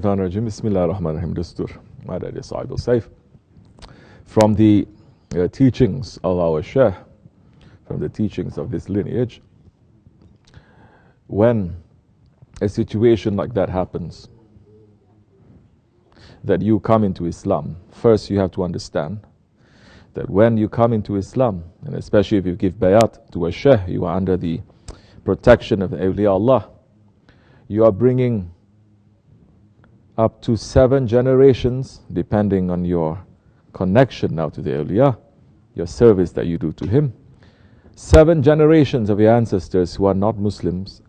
BismillahirRahmanirRahim. Dustur. My dad is Saif. From the teachings of our Sheikh, from the teachings of this lineage, when a situation like that happens, that you come into Islam, first you have to understand that when you come into Islam, and especially if you give bayat to a Sheikh, you are under the protection of the awliya Allah, you are bringing up to 7 generations, depending on your connection now to the awliya, your service that you do to him. 7 generations of your ancestors who are not Muslims,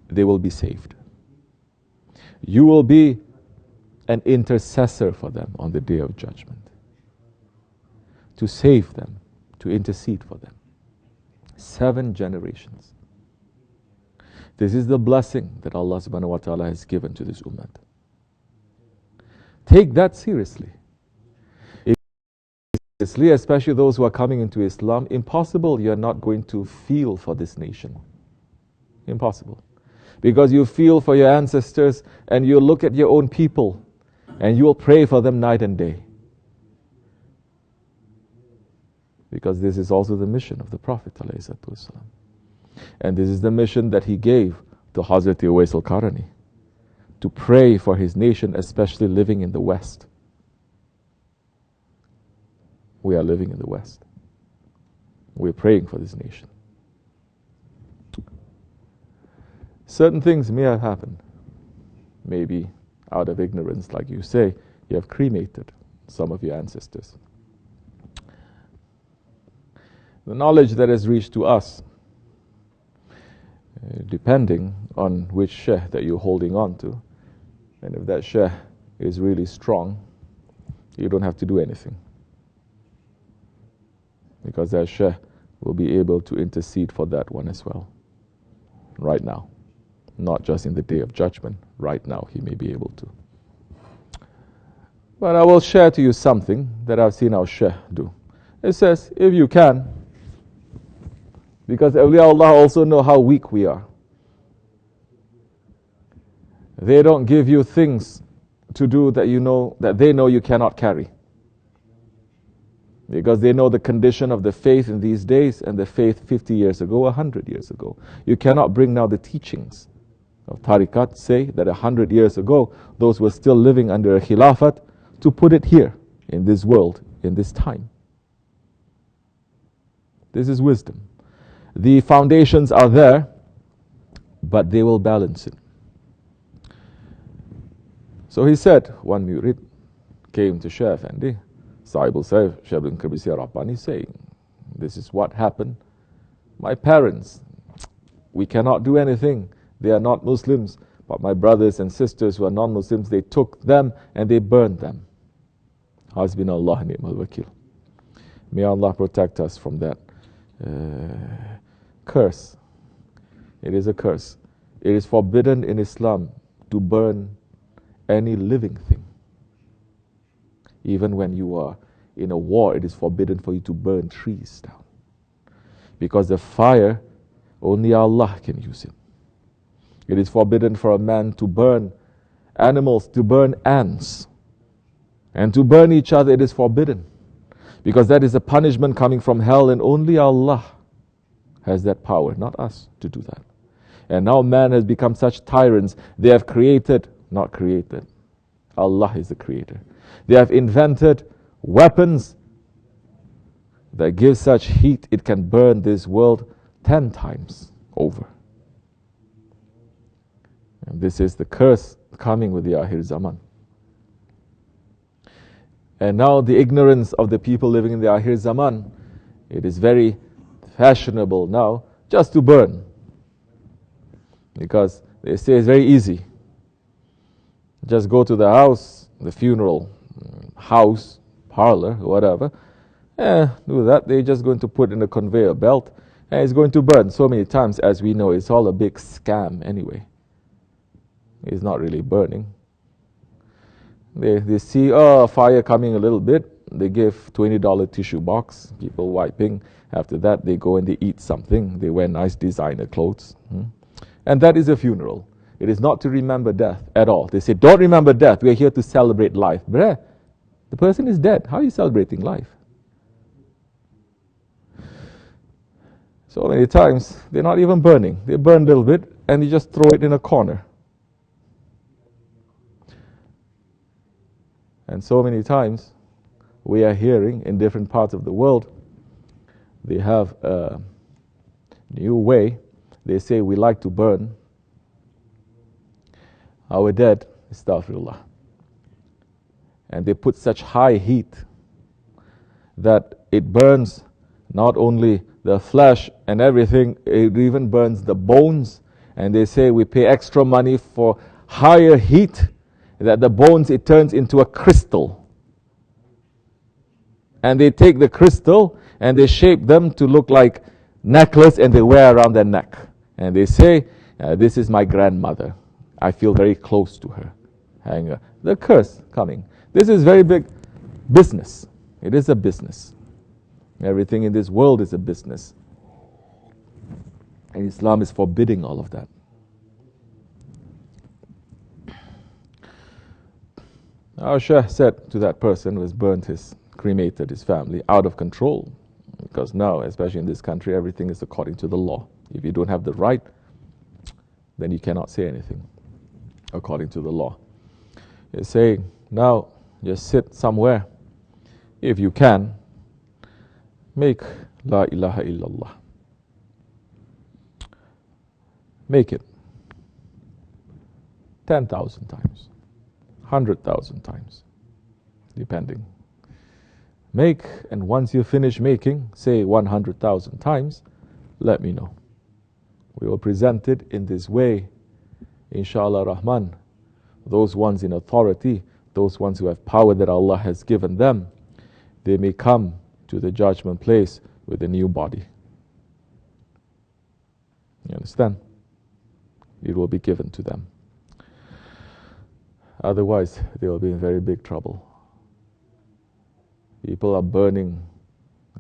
they will be saved. You will be an intercessor for them on the Day of Judgment, to save them, to intercede for them. 7 generations. This is the blessing that Allah subhanahu wa ta'ala has given to this ummah. Take that seriously. Especially those who are coming into Islam. Impossible you're not going to feel for this nation. Impossible. Because you feel for your ancestors and you look at your own people and you will pray for them night and day. Because this is also the mission of the Prophet ﷺ. And this is the mission that he gave to Hazretleri Uwais al-Qarani, to pray for his nation, especially living in the West. We are living in the West. We're praying for this nation. Certain things may have happened. Maybe out of ignorance, like you say, you have cremated some of your ancestors. The knowledge that has reached to us, depending on which Sheikh that you're holding on to, and if that Sheikh is really strong, you don't have to do anything. Because that Sheikh will be able to intercede for that one as well. Right now. Not just in the Day of Judgment. Right now he may be able to. But I will share to you something that I've seen our Sheikh do. It says, if you can, because awliya Allah also know how weak we are. They don't give you things to do that you know, that they know you cannot carry. Because they know the condition of the faith in these days and the faith 50 years ago, 100 years ago. You cannot bring now the teachings of tariqat, say that 100 years ago, those were still living under a khilafat, to put it here, in this world, in this time. This is wisdom. The foundations are there, but they will balance it. So he said, one murid came to Shaykh Effendi, Sahibul Saif, Sheikh saying, this is what happened. My parents, we cannot do anything. They are not Muslims, but my brothers and sisters who are non-Muslims, they took them and they burned them. Hasbunallahu ni'mal wakil. May Allah protect us from that curse. It is a curse. It is forbidden in Islam to burn any living thing. Even when you are in a war, it is forbidden for you to burn trees down. Because the fire, only Allah can use it. It is forbidden for a man to burn animals, to burn ants. And to burn each other, it is forbidden. Because that is a punishment coming from hell, and only Allah has that power, not us, to do that. And now man has become such tyrants. They have created, not created. Allah is the creator. They have invented weapons that give such heat, it can burn this world 10 times over. And this is the curse coming with the Akhir Zaman. And now the ignorance of the people living in the Akhir Zaman, it is very fashionable now just to burn. Because they say it's very easy. Just go to the house, the funeral house, parlor, whatever, do that. They're just going to put in a conveyor belt and it's going to burn so many times. As we know, it's all a big scam anyway. It's not really burning. They see fire coming a little bit. They give $20 tissue box, people wiping. After that, they go and they eat something. They wear nice designer clothes. And that is a funeral. It is not to remember death at all. They say, don't remember death. We are here to celebrate life. Bruh, the person is dead. How are you celebrating life? So many times, they're not even burning. They burn a little bit and you just throw it in a corner. And so many times, we are hearing in different parts of the world, they have a new way. They say we like to burn our dead, astaghfirullah. And they put such high heat that it burns not only the flesh and everything, it even burns the bones. And they say we pay extra money for higher heat, that the bones, it turns into a crystal. And they take the crystal and they shape them to look like necklace and they wear around their neck. And they say, this is my grandmother. I feel very close to her. Hang the curse coming. This is very big business. It is a business. Everything in this world is a business. And Islam is forbidding all of that. Our Sheikh said to that person who has burnt cremated his family, out of control. Because now, especially in this country, everything is according to the law. If you don't have the right, then you cannot say anything according to the law. He's saying, now just sit somewhere. If you can, make La ilaha illallah. Make it 10,000 times, 100,000 times, depending. Make, and once you finish making, say 100,000 times, let me know. We will present it in this way, inshallah Rahman. Those ones in authority, those ones who have power that Allah has given them, they may come to the judgment place with a new body. You understand? It will be given to them. Otherwise, they will be in very big trouble. People are burning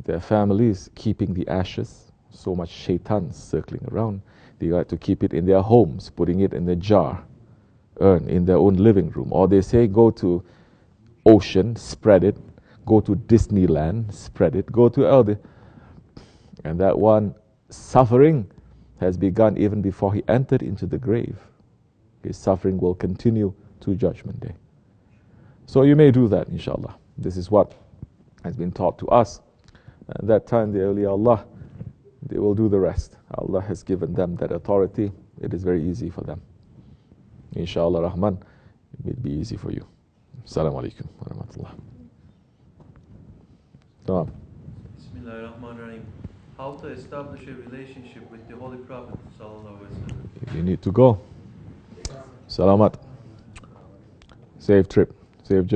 their families, keeping the ashes. So much shaitan circling around. They like to keep it in their homes, putting it in a jar, in their own living room. Or they say, go to ocean, spread it. Go to Disneyland, spread it. Go to Elder. And that one suffering has begun even before he entered into the grave. His suffering will continue to Judgment Day. So you may do that, inshallah. This is what has been taught to us. At that time, the awliya Allah, they will do the rest. Allah has given them that authority. It is very easy for them. Inshallah Rahman, it will be easy for you. Assalamu alaikum wa rahmatullah. BismillahirRahmanirRahim. How to establish a relationship with the Holy Prophet sallallahu alaihi wasallam? If you need to go, salamat. Safe trip. Safe journey.